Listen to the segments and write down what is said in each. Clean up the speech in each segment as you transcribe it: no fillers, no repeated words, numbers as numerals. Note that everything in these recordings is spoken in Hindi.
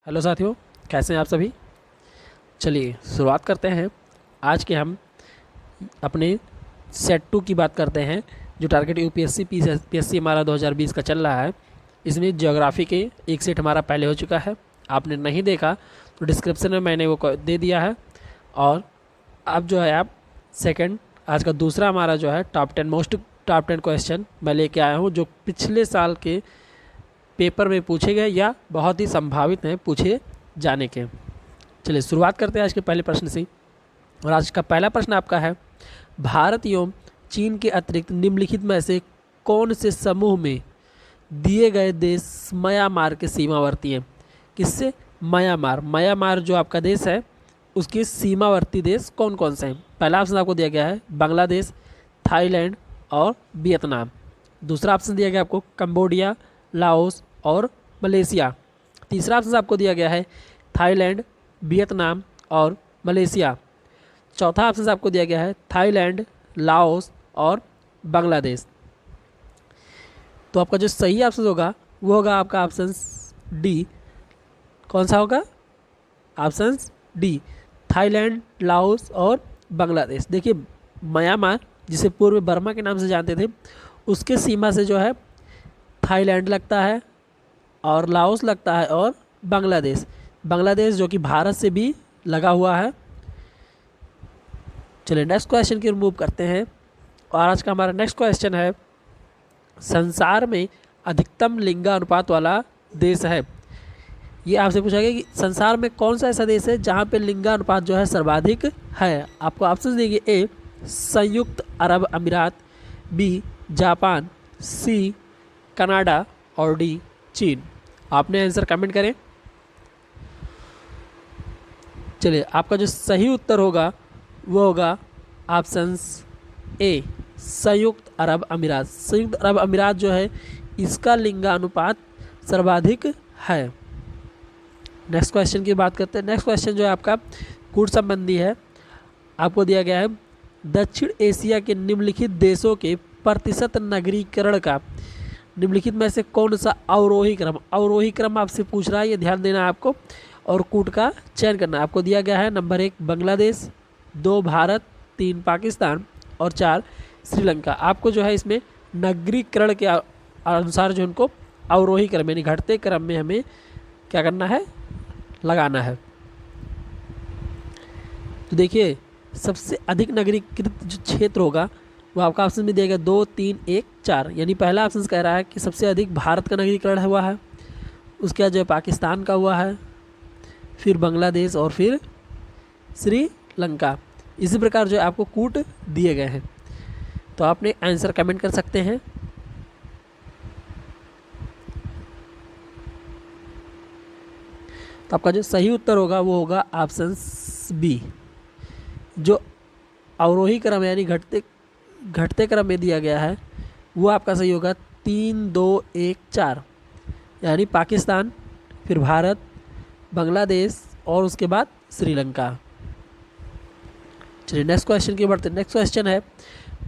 हेलो साथियों, कैसे हैं आप सभी। चलिए शुरुआत करते हैं। आज के हम अपने सेट 2 की बात करते हैं, जो टारगेट यूपीएससी पीएससी हमारा 2020 का चल रहा है। इसमें ज्योग्राफी के एक सेट हमारा पहले हो चुका है। आपने नहीं देखा तो डिस्क्रिप्शन में मैंने वो दे दिया है। और अब जो है आप सेकंड, आज का दूसरा हमारा जो है टॉप 10 क्वेश्चन मैं लेके आया हूँ, जो पिछले साल के पेपर में पूछे गए या बहुत ही संभावित हैं पूछे जाने के। चलिए शुरुआत करते हैं आज के पहले प्रश्न से। और आज का पहला प्रश्न आपका है, भारत एवं चीन के अतिरिक्त निम्नलिखित में से कौन से समूह में दिए गए देश म्यांमार के सीमावर्ती हैं। किससे? म्यांमार जो आपका देश है उसके सीमावर्ती देश कौन कौन से हैं। पहला ऑप्शन आपको दिया गया है बांग्लादेश, थाईलैंड और वियतनाम। दूसरा ऑप्शन दिया गया आपको कंबोडिया, लाओस और मलेशिया। तीसरा ऑप्शन आपको दिया गया है थाईलैंड, वियतनाम और मलेशिया। चौथा ऑप्शन आपको दिया गया है थाईलैंड, लाओस और बांग्लादेश। तो आपका जो सही ऑप्शन होगा वो होगा आपका ऑप्शन डी। कौन सा होगा? ऑप्शन डी, थाईलैंड, लाओस और बांग्लादेश। देखिए, म्यांमार जिसे पूर्व बर्मा के नाम से जानते थे, उसके सीमा से जो है थाईलैंड लगता है और लाओस लगता है और बांग्लादेश जो कि भारत से भी लगा हुआ है। चलिए नेक्स्ट क्वेश्चन की मूव करते हैं। और आज का हमारा नेक्स्ट क्वेश्चन है, संसार में अधिकतम लिंगानुपात वाला देश है। ये आपसे पूछा गया कि संसार में कौन सा ऐसा देश है जहाँ पे लिंगानुपात जो है सर्वाधिक है। आपको ऑप्शन देंगे: ए संयुक्त अरब अमीरात, बी जापान, सी कनाडा और डी चीन। आपने आंसर कमेंट करें। चलिए, आपका जो सही उत्तर होगा वो होगा ऑप्शन ए संयुक्त अरब अमीरात। संयुक्त अरब अमीरात जो है इसका लिंगानुपात सर्वाधिक है। नेक्स्ट क्वेश्चन की बात करते हैं। नेक्स्ट क्वेश्चन जो है आपका कूट संबंधी है। आपको दिया गया है दक्षिण एशिया के निम्नलिखित देशों के प्रतिशत नगरीकरण का निम्नलिखित में से कौन सा अवरोही क्रम आपसे पूछ रहा है, ये ध्यान देना है आपको। और कूट का चयन करना है। आपको दिया गया है नंबर 1 बांग्लादेश, 2 भारत, 3 पाकिस्तान और 4 श्रीलंका। आपको जो है इसमें नगरीकरण के अनुसार जो उनको अवरोही क्रम यानी घटते क्रम में हमें क्या करना है, लगाना है। तो देखिए, सबसे अधिक नगरीकृत जो क्षेत्र होगा वो आपका ऑप्शन में दिया गया 2, 3, 1, 4। यानी पहला ऑप्शन कह रहा है कि सबसे अधिक भारत का नगरीकरण हुआ है, उसके बाद जो है पाकिस्तान का हुआ है, फिर बांग्लादेश और फिर श्रीलंका। इसी प्रकार जो है आपको कूट दिए गए हैं। तो आपने आंसर कमेंट कर सकते हैं। तो आपका जो सही उत्तर होगा वो होगा ऑप्शन बी, जो अवरोही क्रम यानी घटते क्रम में दिया गया है वो आपका सही होगा 3, 2, 1, 4। यानी पाकिस्तान, फिर भारत, बांग्लादेश और उसके बाद श्रीलंका। चलिए नेक्स्ट क्वेश्चन की बढ़ते। नेक्स्ट क्वेश्चन है,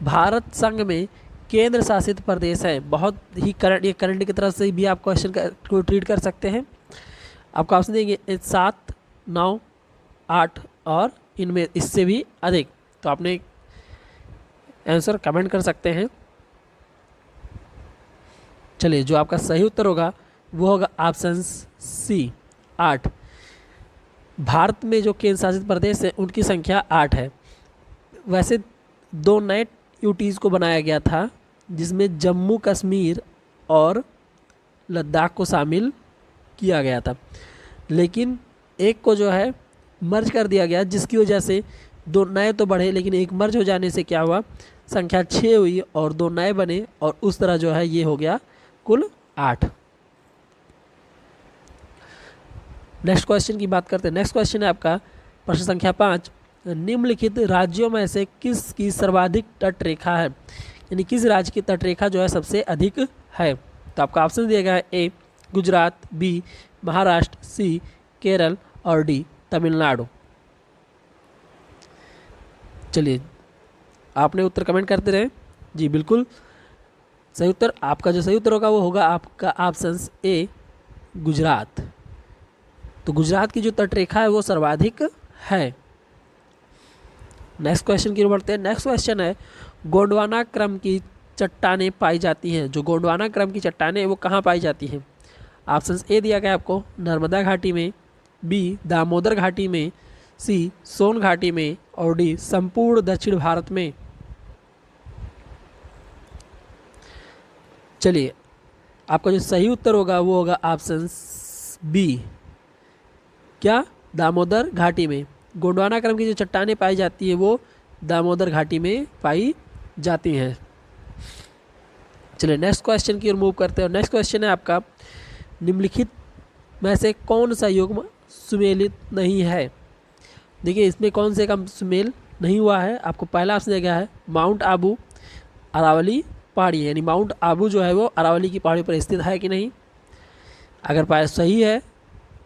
भारत संघ में केंद्र शासित प्रदेश है। बहुत ही ये करंट की तरफ से भी आप क्वेश्चन को ट्रीट कर सकते हैं। आपको ऑप्शन देंगे 7, 9, 8 और इनमें इससे भी अधिक। तो आपने आंसर कमेंट कर सकते हैं। चलिए, जो आपका सही उत्तर होगा वो होगा ऑप्शन सी 8। भारत में जो केंद्र शासित प्रदेश है उनकी संख्या 8 है। वैसे 2 नए यूटीज़ को बनाया गया था जिसमें जम्मू कश्मीर और लद्दाख को शामिल किया गया था, लेकिन एक को जो है मर्ज कर दिया गया, जिसकी वजह से 2 नए तो बढ़े लेकिन एक मर्ज हो जाने से क्या हुआ, संख्या 6 हुई और 2 नए बने और उस तरह जो है ये हो गया कुल 8। नेक्स्ट क्वेश्चन की बात करते हैं। नेक्स्ट क्वेश्चन है आपका प्रश्न संख्या 5, निम्नलिखित राज्यों में से किसकी सर्वाधिक तटरेखा है। यानी किस राज्य की तटरेखा जो है सबसे अधिक है। तो आपका ऑप्शन दिया गया है ए गुजरात, बी महाराष्ट्र, सी केरल और डी तमिलनाडु। चलिए, आपने उत्तर कमेंट करते रहे। जी बिल्कुल सही उत्तर। आपका जो सही उत्तर होगा वो होगा आपका ऑप्शन ए गुजरात। तो गुजरात की जो तटरेखा है वो सर्वाधिक है। नेक्स्ट क्वेश्चन की ओर बढ़ते हैं। नेक्स्ट क्वेश्चन है, गोंडवाना क्रम की चट्टानें पाई जाती हैं। जो गोंडवाना क्रम की चट्टानें वो कहाँ पाई जाती हैं? ऑप्शन ए दिया गया आपको, नर्मदा घाटी में, बी दामोदर घाटी में, सी सोन घाटी में और डी संपूर्ण दक्षिण भारत में। चलिए, आपका जो सही उत्तर होगा वो होगा ऑप्शन बी, क्या, दामोदर घाटी में। गोंडवाना क्रम की जो चट्टानें पाई जाती है वो दामोदर घाटी में पाई जाती हैं। चलिए नेक्स्ट क्वेश्चन की ओर मूव करते हैं। नेक्स्ट क्वेश्चन है आपका, निम्नलिखित में से कौन सा युग्म सुमेलित नहीं है? देखिए इसमें कौन से का सुमेल नहीं हुआ है। आपको पहला ऑप्शन दिया गया है माउंट आबू अरावली पहाड़ी, यानी माउंट आबू जो है वो अरावली की पहाड़ी पर स्थित है कि नहीं। अगर सही है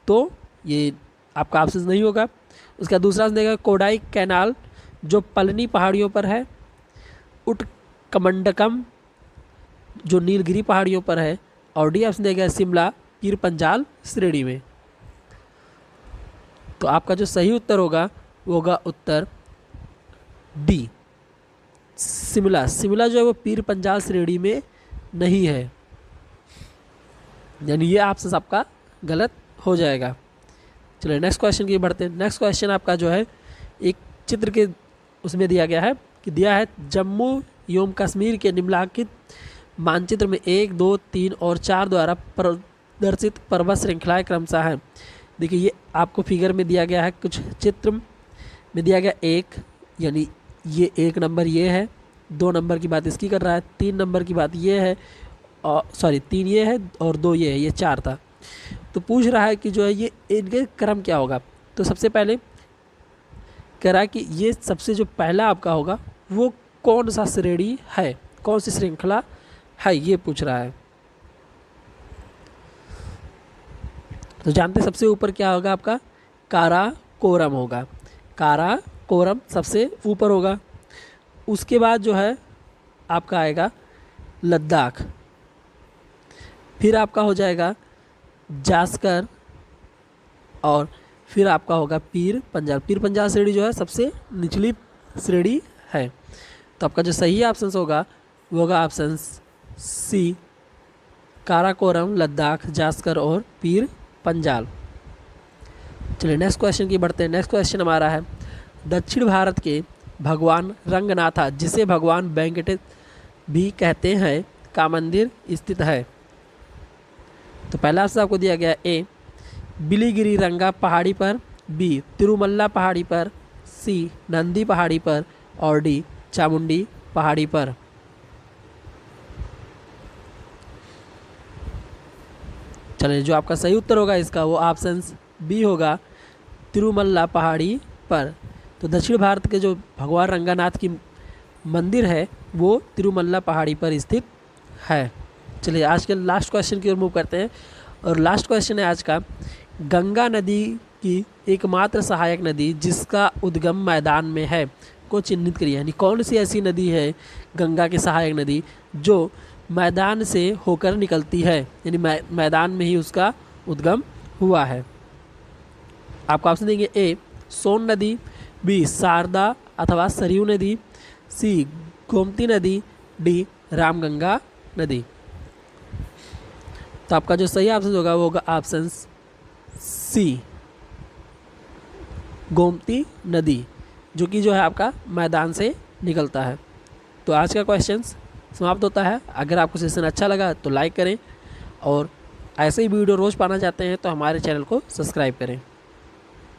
तो ये आपका ऑप्शन नहीं होगा। उसका दूसरा ऑप्शन देगा कोडाई कैनाल जो पलनी पहाड़ियों पर है, उटकमंडकम जो नीलगिरी पहाड़ियों पर है, और डी ऑप्शन देगा शिमला पीर पंजाल श्रेणी में। तो आपका जो सही उत्तर होगा वो होगा उत्तर डी, शिमला। शिमला जो है वो पीर पंजाल श्रेणी में नहीं है, यानी ये ऑप्शन आपका गलत हो जाएगा। चलिए नेक्स्ट क्वेश्चन की बढ़ते हैं। नेक्स्ट क्वेश्चन आपका जो है एक चित्र के उसमें दिया गया है कि दिया है जम्मू एवं कश्मीर के निम्नलिखित मानचित्र में 1, 2, 3 और 4 द्वारा प्रदर्शित पर्वत श्रृंखलाएं क्रमशः हैं। देखिए ये आपको फिगर में दिया गया है, कुछ चित्र में दिया गया 1, यानी ये 1 नंबर ये है, 2 नंबर की बात इसकी कर रहा है, 3 नंबर की बात ये है, और 3 ये है और 2 ये है, ये 4 था। तो पूछ रहा है कि जो है ये इनके क्रम क्या होगा। तो सबसे पहले कह रहा है कि ये सबसे जो पहला आपका होगा वो कौन सा श्रेणी है, कौन सी श्रृंखला है, ये पूछ रहा है। तो जानते सबसे ऊपर क्या होगा आपका, काराकोरम होगा। काराकोरम सबसे ऊपर होगा। उसके बाद जो है आपका आएगा लद्दाख, फिर आपका हो जाएगा जास्कर, और फिर आपका होगा पीर पंजाल। पीर पंजाल श्रेणी जो है सबसे निचली श्रेणी है। तो आपका जो सही ऑप्शन होगा वो होगा ऑप्शन सी, काराकोरम, लद्दाख, जास्कर और पीर पंजाल। चलिए नेक्स्ट क्वेश्चन की बढ़ते हैं। नेक्स्ट क्वेश्चन हमारा है, दक्षिण भारत के भगवान रंगनाथा, जिसे भगवान वेंकटेश भी कहते हैं, का मंदिर स्थित है। तो पहला ऑप्शन आपको दिया गया ए बिलीगिरी रंगा पहाड़ी पर, बी तिरुमल्ला पहाड़ी पर, सी नंदी पहाड़ी पर और डी चामुंडी पहाड़ी पर। चलिए जो आपका सही उत्तर होगा इसका वो ऑप्शन बी होगा, तिरुमल्ला पहाड़ी पर। तो दक्षिण भारत के जो भगवान रंगनाथ की मंदिर है वो तिरुमल्ला पहाड़ी पर स्थित है। चलिए आज के लास्ट क्वेश्चन की ओर मूव करते हैं। और लास्ट क्वेश्चन है आज का, गंगा नदी की एकमात्र सहायक नदी जिसका उद्गम मैदान में है को चिन्हित करिए। यानी कौन सी ऐसी नदी है गंगा की सहायक नदी जो मैदान से होकर निकलती है, यानी मैदान में ही उसका उद्गम हुआ है। आपको ऑप्शन देंगे ए सोन नदी, बी शारदा अथवा सरयू नदी, सी गोमती नदी, डी रामगंगा नदी। तो आपका जो सही ऑप्शन होगा वो होगा ऑप्शन सी, गोमती नदी, जो कि जो है आपका मैदान से निकलता है। तो आज का क्वेश्चन समाप्त होता है। अगर आपको सेशन अच्छा लगा तो लाइक करें, और ऐसे ही वीडियो रोज़ पाना चाहते हैं तो हमारे चैनल को सब्सक्राइब करें।